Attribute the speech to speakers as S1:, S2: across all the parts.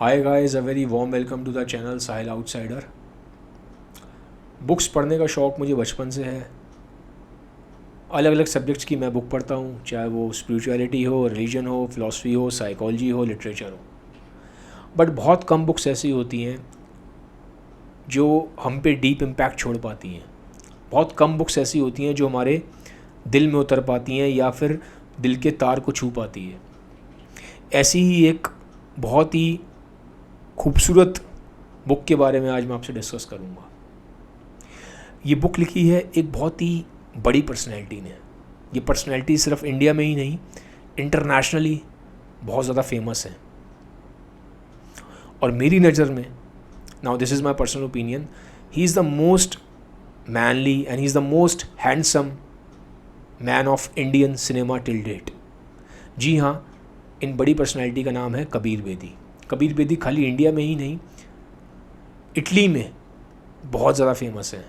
S1: Hi guys, a very warm welcome to the channel Sahil Outsider. Books पढ़ने का शौक़ मुझे बचपन से है। अलग अलग सब्जेक्ट्स की मैं बुक पढ़ता हूँ, चाहे वो स्पिरिचुअलिटी हो, रिलीजन हो, फ़िलासफ़ी हो, साइकोलॉजी हो, लिटरेचर हो। बट बहुत कम बुक्स ऐसी होती हैं जो हम पे डीप इम्पैक्ट छोड़ पाती हैं। बहुत कम बुक्स ऐसी होती हैं जो हमारे दिल में उतर पाती हैं या फिर दिल के तार को छू पाती है। ऐसी ही एक बहुत ही खूबसूरत बुक के बारे में आज मैं आपसे डिस्कस करूँगा। ये बुक लिखी है एक बहुत ही बड़ी पर्सनैलिटी ने। ये पर्सनैलिटी सिर्फ इंडिया में ही नहीं, इंटरनेशनली बहुत ज़्यादा फेमस है। और मेरी नज़र में, now this is my personal opinion, he is the most manly and he is the most handsome man of Indian cinema till date. जी हाँ, इन बड़ी पर्सनैलिटी का नाम है कबीर बेदी। कबीर बेदी खाली इंडिया में ही नहीं, इटली में बहुत ज़्यादा फेमस है।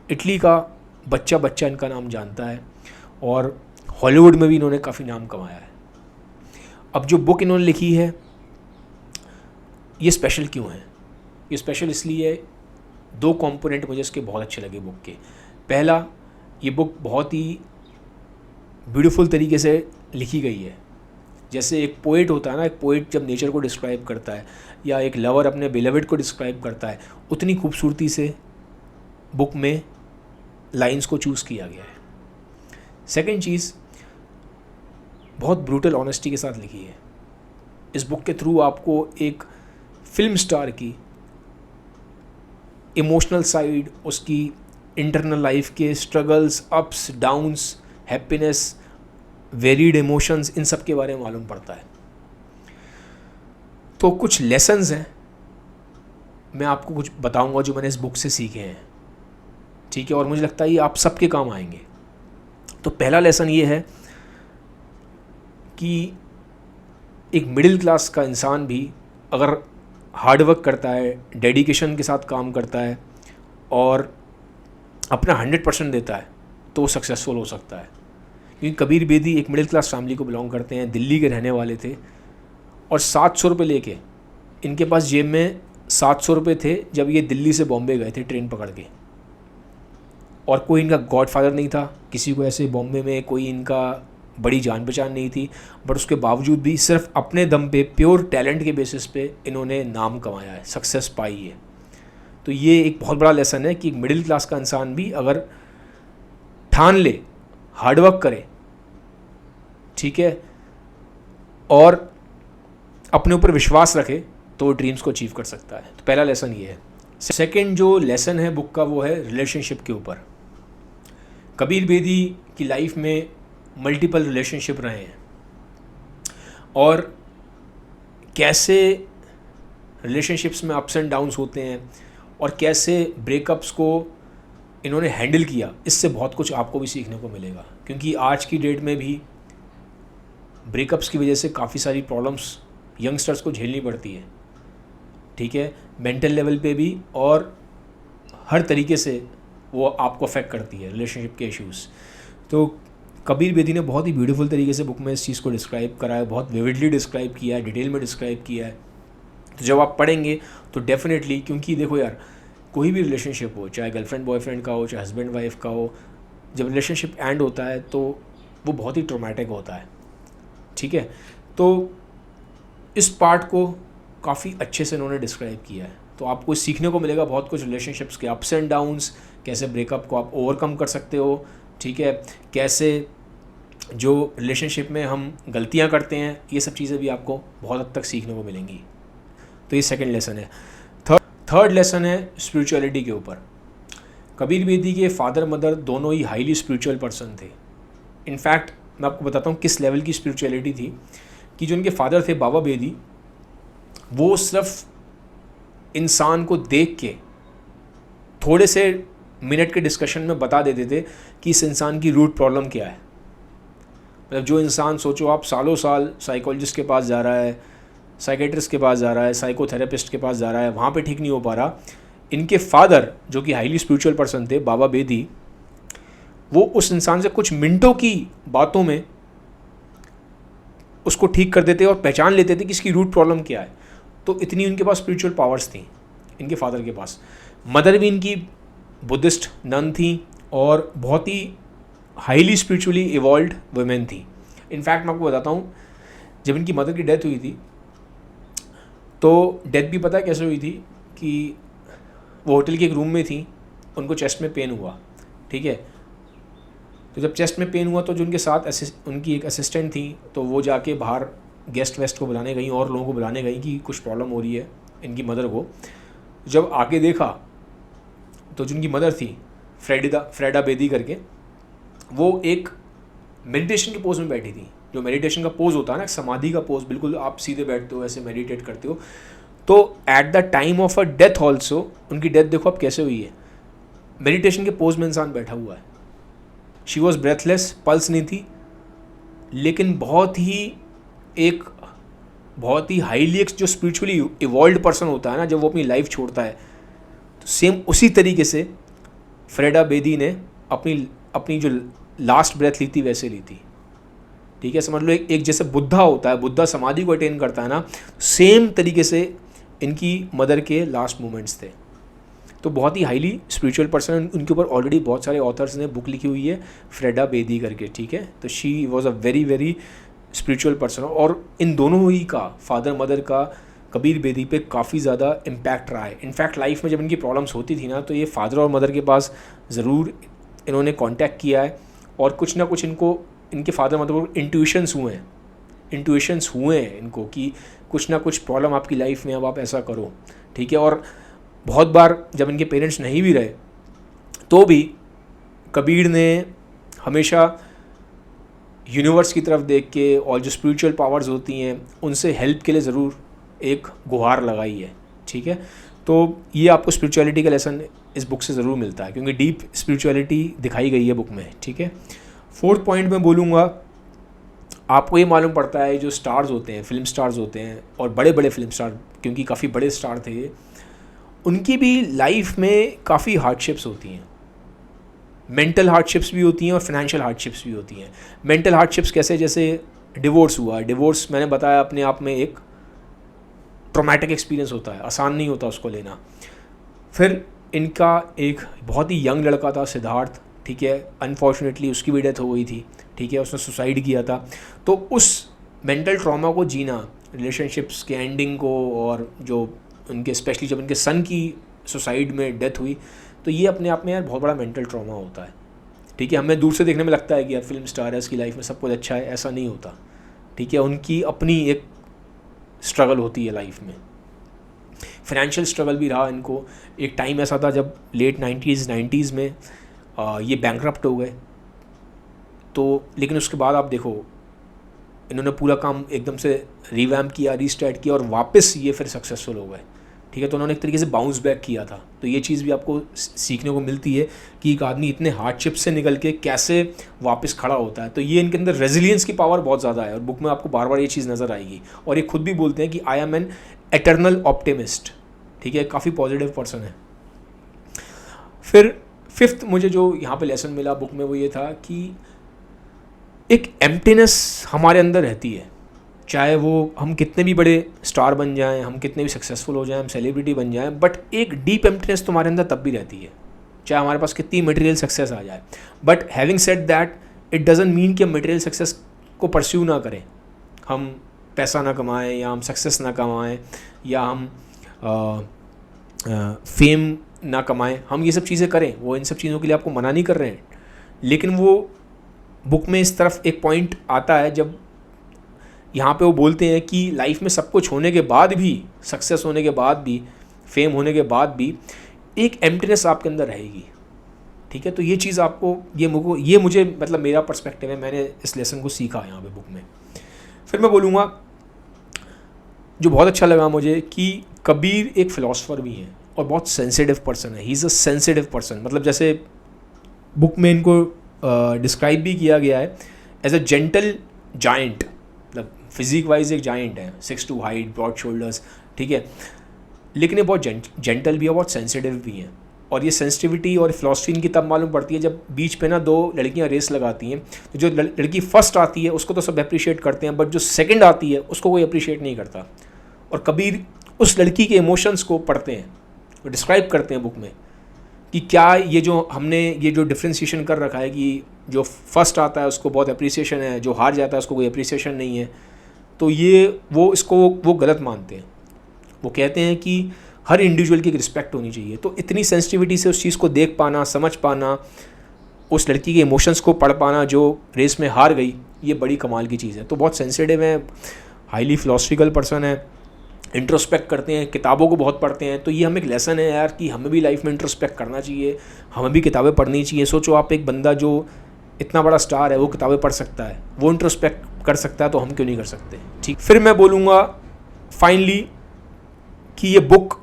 S1: इटली का बच्चा बच्चा इनका नाम जानता है और हॉलीवुड में भी इन्होंने काफ़ी नाम कमाया है। अब जो बुक इन्होंने लिखी है ये स्पेशल क्यों है? ये स्पेशल इसलिए है, दो कंपोनेंट मुझे इसके बहुत अच्छे लगे बुक के। पहला, ये बुक बहुत ही ब्यूटीफुल तरीके से लिखी गई है। जैसे एक पोएट होता है ना, एक पोएट जब नेचर को डिस्क्राइब करता है या एक लवर अपने बिलवेड को डिस्क्राइब करता है, उतनी खूबसूरती से बुक में लाइंस को चूज़ किया गया है। सेकंड चीज़, बहुत ब्रूटल ऑनेस्टी के साथ लिखी है। इस बुक के थ्रू आपको एक फिल्म स्टार की इमोशनल साइड, उसकी इंटरनल लाइफ के struggles, ups downs, happiness, varied emotions, इन सब के बारे में मालूम पड़ता है। तो कुछ लेसन्स हैं, मैं आपको कुछ बताऊंगा जो मैंने इस बुक से सीखे हैं, ठीक है? और मुझे लगता है ये आप सबके काम आएंगे। तो पहला लेसन ये है कि एक मिडिल क्लास का इंसान भी अगर हार्ड वर्क करता है, डेडिकेशन के साथ काम करता है और अपना 100% देता है तो वो सक्सेसफुल हो सकता है। क्योंकि कबीर बेदी एक मिडिल क्लास फैमिली को बिलोंग करते हैं, दिल्ली के रहने वाले थे और 700 रुपये लेके, इनके पास जेब में 700 रुपये थे जब ये दिल्ली से बॉम्बे गए थे ट्रेन पकड़ के। और कोई इनका गॉडफादर नहीं था, किसी को ऐसे बॉम्बे में कोई इनका बड़ी जान पहचान नहीं थी, बट उसके बावजूद भी सिर्फ अपने दम पे, प्योर टैलेंट के बेसिस पे इन्होंने नाम कमाया है, सक्सेस पाई है। तो ये एक बहुत बड़ा लेसन है कि मिडिल क्लास का इंसान भी अगर ठान ले, हार्डवर्क करे, ठीक है, और अपने ऊपर विश्वास रखे तो ड्रीम्स को अचीव कर सकता है। तो पहला लेसन ये है। सेकंड जो लेसन है बुक का वो है रिलेशनशिप के ऊपर। कबीर बेदी की लाइफ में मल्टीपल रिलेशनशिप रहे हैं और कैसे रिलेशनशिप्स में अप्स एंड डाउन्स होते हैं और कैसे ब्रेकअप्स को इन्होंने हैंडल किया, इससे बहुत कुछ आपको भी सीखने को मिलेगा। क्योंकि आज की डेट में भी ब्रेकअप्स की वजह से काफ़ी सारी प्रॉब्लम्स यंगस्टर्स को झेलनी पड़ती है, ठीक है, मेंटल लेवल पे भी, और हर तरीके से वो आपको अफेक्ट करती है रिलेशनशिप के इश्यूज़। तो कबीर बेदी ने बहुत ही ब्यूटीफुल तरीके से बुक में इस चीज़ को डिस्क्राइब करा है, बहुत विविडली डिस्क्राइब किया है, डिटेल में डिस्क्राइब किया है। तो जब आप पढ़ेंगे तो डेफिनेटली, क्योंकि देखो यार, कोई भी रिलेशनशिप हो, चाहे गर्लफ्रेंड बॉयफ्रेंड का हो, चाहे हस्बैंड वाइफ का हो, जब रिलेशनशिप एंड होता है तो वो बहुत ही ट्रॉमेटिक होता है, ठीक है? तो इस पार्ट को काफ़ी अच्छे से इन्होंने डिस्क्राइब किया है। तो आपको सीखने को मिलेगा बहुत कुछ, रिलेशनशिप्स के अप्स एंड डाउन्स, कैसे ब्रेकअप को आप ओवरकम कर सकते हो, ठीक है, कैसे जो रिलेशनशिप में हम गलतियां करते हैं, ये सब चीज़ें भी आपको बहुत हद तक सीखने को मिलेंगी। तो ये सेकंड लेसन है। थर्ड लेसन है स्पिरिचुअलिटी के ऊपर। कबीर बेदी के फादर मदर दोनों ही हाईली स्पिरिचुअल पर्सन थे। इनफैक्ट मैं आपको बताता हूँ किस लेवल की स्पिरिचुअलिटी थी कि जो उनके फादर थे बाबा बेदी, वो सिर्फ इंसान को देख के थोड़े से मिनट के डिस्कशन में बता देते थे कि इस इंसान की रूट प्रॉब्लम क्या है। मतलब जो इंसान, सोचो आप, सालों साल साइकोलॉजिस्ट के पास जा रहा है, साइकेट्रिस्ट के पास जा रहा है, साइकोथेरेपिस्ट के पास जा रहा है, वहाँ पे ठीक नहीं हो पा रहा। इनके फादर जो कि हाईली स्पिरिचुअल पर्सन थे, बाबा बेदी, वो उस इंसान से कुछ मिनटों की बातों में उसको ठीक कर देते और पहचान लेते थे कि इसकी रूट प्रॉब्लम क्या है। तो इतनी उनके पास स्पिरिचुअल पावर्स थी इनके फादर के पास। मदर भी इनकी बुद्धिस्ट नन थी और बहुत ही हाईली स्पिरिचुअली इवॉल्व्ड वुमेन थी। इनफैक्ट मैं आपको बताता हूँ, जब इनकी मदर की डेथ हुई थी तो डेथ भी पता है कैसे हुई थी कि वो होटल के एक रूम में थी, उनको चेस्ट में पेन हुआ, ठीक है। तो जब चेस्ट में पेन हुआ तो जो उनके साथ उनकी एक असिस्टेंट थी, तो वो जाके बाहर गेस्ट वेस्ट को बुलाने गई और लोगों को बुलाने गई कि कुछ प्रॉब्लम हो रही है इनकी मदर को। जब आके देखा तो जो उनकी मदर थी फ्रेडा बेदी करके, वो एक मेडिटेशन के पोज में बैठी थी। जो मेडिटेशन का पोज होता है ना, समाधि का पोज, बिल्कुल आप सीधे बैठते हो, ऐसे मेडिटेट करते हो। तो at the time of a death also, उनकी डेथ देखो अब कैसे हुई है, मेडिटेशन के पोज में इंसान बैठा हुआ है। शी वॉज ब्रेथलेस, पल्स नहीं थी, लेकिन बहुत ही हाईली एक जो स्पिरिचुअली इवॉल्व्ड पर्सन होता है ना, जब वो अपनी लाइफ छोड़ता है, तो सेम उसी तरीके से फ्रेडा बेदी ने अपनी जो लास्ट ब्रेथ ली थी वैसे ली थी, ठीक है। समझ लो एक जैसे बुद्धा होता है, बुद्धा समाधि को अटेन करता है ना, सेम तरीके से इनकी मदर के लास्ट मोमेंट्स थे। तो बहुत ही हाईली स्पिरिचुअल पर्सन, उनके ऊपर ऑलरेडी बहुत सारे ऑथर्स ने बुक लिखी हुई है, फ्रेडा बेदी करके, ठीक है। तो she was a very very spiritual person, और इन दोनों ही का, फादर मदर का, कबीर बेदी पे काफ़ी ज़्यादा इम्पैक्ट रहा है। इनफैक्ट लाइफ में जब इनकी प्रॉब्लम्स होती थी ना, तो ये फादर और मदर के पास ज़रूर इन्होंने कांटेक्ट किया है, और कुछ ना कुछ इनके फादर मदर को इंट्यूशंस हुए हैं इनको कि कुछ ना कुछ प्रॉब्लम आपकी लाइफ में, अब आप ऐसा करो, ठीक है। और बहुत बार जब इनके पेरेंट्स नहीं भी रहे तो भी कबीर ने हमेशा यूनिवर्स की तरफ देख के और जो स्पिरिचुअल पावर्स होती हैं उनसे हेल्प के लिए ज़रूर एक गुहार लगाई है, ठीक है। तो ये आपको स्पिरिचुअलिटी का लेसन इस बुक से ज़रूर मिलता है, क्योंकि डीप स्पिरिचुअलिटी दिखाई गई है बुक में, ठीक है। फोर्थ पॉइंट में बोलूँगा, आपको ये मालूम पड़ता है जो स्टार्स होते हैं, फिल्म स्टार्स होते हैं, और बड़े बड़े फिल्म स्टार, क्योंकि काफ़ी बड़े स्टार थे ये, उनकी भी लाइफ में काफ़ी हार्डशिप्स होती हैं। मेंटल हार्डशिप्स भी होती हैं और फाइनेंशियल हार्डशिप्स भी होती हैं। मेंटल हार्डशिप्स कैसे, जैसे डिवोर्स हुआ, डिवोर्स मैंने बताया अपने आप में एक ट्रॉमेटिक एक्सपीरियंस होता है, आसान नहीं होता उसको लेना। फिर इनका एक बहुत ही यंग लड़का था, सिद्धार्थ, ठीक है, अनफॉर्चुनेटली उसकी भी डेथ हो गई थी, ठीक है, उसने सुसाइड किया था। तो उस मेंटल ट्रॉमा को जीना, रिलेशनशिप्स के एंडिंग को, और जो उनके स्पेशली जब उनके सन की सुसाइड में डेथ हुई, तो ये अपने आप में यार बहुत बड़ा मेंटल ट्रॉमा होता है, ठीक है। हमें दूर से देखने में लगता है कि यार फिल्म स्टार है, उसकी लाइफ में सब कुछ अच्छा है, ऐसा नहीं होता, ठीक है। उनकी अपनी एक स्ट्रगल होती है लाइफ में। फाइनेंशियल स्ट्रगल भी रहा इनको। एक टाइम ऐसा था जब लेट 90s में ये बैंकरप्ट हो गए, तो लेकिन उसके बाद आप देखो इन्होंने पूरा काम एकदम से रिवैम्प किया, रीस्टार्ट किया, और वापस ये फिर सक्सेसफुल हो गए, ठीक है। तो उन्होंने एक तरीके से बाउंस बैक किया था। तो ये चीज़ भी आपको सीखने को मिलती है कि एक आदमी इतने हार्डशिप से निकल के कैसे वापस खड़ा होता है। तो ये इनके अंदर रेजिलियंस की पावर बहुत ज़्यादा है, और बुक में आपको बार बार ये चीज़ नज़र आएगी। और ये खुद भी बोलते हैं कि I am an eternal optimist, ठीक है, काफ़ी पॉजिटिव पर्सन है। फिर फिफ्थ मुझे जो यहाँ पे लेसन मिला बुक में वो ये था कि एक एम्प्टीनेस हमारे अंदर रहती है, चाहे वो हम कितने भी बड़े स्टार बन जाएं, हम कितने भी सक्सेसफुल हो जाएं, हम सेलिब्रिटी बन जाएं, बट एक डीप एम्प्टीनेस तुम्हारे अंदर तब भी रहती है, चाहे हमारे पास कितनी मटेरियल सक्सेस आ जाए। But having said that, it doesn't mean कि हम मटेरियल सक्सेस को परस्यू ना करें, हम पैसा ना कमाएं, या हम सक्सेस ना कमाएं, या हम फेम ना कमाएं, हम ये सब चीज़ें करें, वो इन सब चीज़ों के लिए आपको मना नहीं कर रहे हैं। लेकिन वो बुक में इस तरफ एक पॉइंट आता है जब यहाँ पे वो बोलते हैं कि लाइफ में सब कुछ होने के बाद भी, सक्सेस होने के बाद भी, फेम होने के बाद भी, एक एम्प्टीनेस आपके अंदर रहेगी, ठीक है। तो ये चीज़ आपको, ये मुझे मतलब मेरा पर्सपेक्टिव है, मैंने इस लेसन को सीखा यहाँ पे बुक में। फिर मैं बोलूँगा जो बहुत अच्छा लगा मुझे कि कबीर एक फ़िलासफ़र भी हैं और बहुत सेंसिटिव पर्सन है। He is a sensitive person, मतलब जैसे बुक में इनको डिस्क्राइब भी किया गया है एज अ जेंटल जायंट, मतलब फिजिक वाइज एक जायंट है, 6'2" हाइट, ब्रॉड शोल्डर्स, ठीक है। लेकिन ये बहुत जेंटल भी है, बहुत सेंसिटिव भी है, और ये सेंसिटिविटी और फिलॉसफी इनकी तब मालूम पड़ती है जब बीच पे ना दो लड़कियां रेस लगाती हैं, तो जो लड़की फर्स्ट आती है उसको तो सब अप्रिशिएट करते हैं, बट जो सेकंड आती है उसको कोई अप्रिशिएट नहीं करता। और कबीर उस लड़की के इमोशंस को पढ़ते हैं और डिस्क्राइब करते हैं बुक में कि क्या ये जो हमने ये जो डिफ्रेंसिएशन कर रखा है कि जो फर्स्ट आता है उसको बहुत अप्रिसिएशन है, जो हार जाता है उसको कोई अप्रिसिएशन नहीं है, तो ये वो गलत मानते हैं। वो कहते हैं कि हर इंडिविजुअल की एक रिस्पेक्ट होनी चाहिए। तो इतनी सेंसिटिविटी से उस चीज़ को देख पाना, समझ पाना, उस लड़की के इमोशंस को पढ़ पाना जो रेस में हार गई, ये बड़ी कमाल की चीज़ है। तो बहुत सेंसिटिव है, हाईली फिलोसफिकल पर्सन है, इंट्रोस्पेक्ट करते हैं, किताबों को बहुत पढ़ते हैं। तो ये हमें एक लेसन है यार कि हमें भी लाइफ में इंट्रोस्पेक्ट करना चाहिए, हमें भी किताबें पढ़नी चाहिए। सोचो आप एक बंदा जो इतना बड़ा स्टार है वो किताबें पढ़ सकता है, वो इंट्रोस्पेक्ट कर सकता है, तो हम क्यों नहीं कर सकते। ठीक, फिर मैं बोलूँगा फाइनली कि ये बुक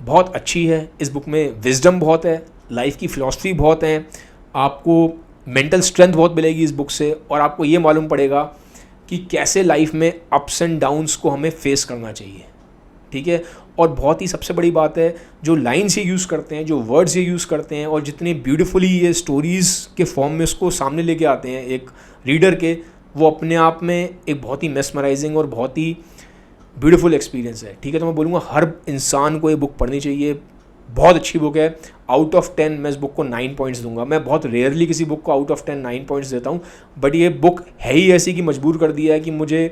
S1: बहुत अच्छी है। इस बुक में विजडम बहुत है, लाइफ की फ़िलॉसफी बहुत है, आपको मेंटल स्ट्रेंथ बहुत मिलेगी इस बुक से, और आपको ये मालूम पड़ेगा कि कैसे लाइफ में अप्स एंड डाउन्स को हमें फेस करना चाहिए। ठीक है, और बहुत ही सबसे बड़ी बात है, जो लाइन्स ये यूज़ करते हैं, जो वर्ड्स ये यूज़ करते हैं, और जितने ब्यूटीफुली ये स्टोरीज़ के फॉर्म में उसको सामने लेके आते हैं एक रीडर के, वो अपने आप में एक बहुत ही मेस्मराइजिंग और बहुत ही ब्यूटीफुल एक्सपीरियंस है। ठीक है, तो मैं बोलूँगा हर इंसान को ये बुक पढ़नी चाहिए, बहुत अच्छी बुक है। आउट ऑफ 10 मैं इस बुक को 9 पॉइंट्स दूंगा। मैं बहुत रेयरली किसी बुक को आउट ऑफ 10 9 पॉइंट्स देता हूँ, बट ये बुक है ही ऐसी कि मजबूर कर दिया है कि मुझे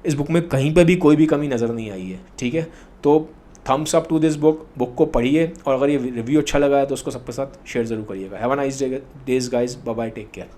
S1: इस बुक में कहीं पे भी कोई भी कमी नज़र नहीं आई है। ठीक है, तो thumbs up to this book को पढ़िए, और अगर ये रिव्यू अच्छा लगा है तो उसको सबके साथ शेयर ज़रूर करिएगा। Have a nice days guys, bye bye, take care.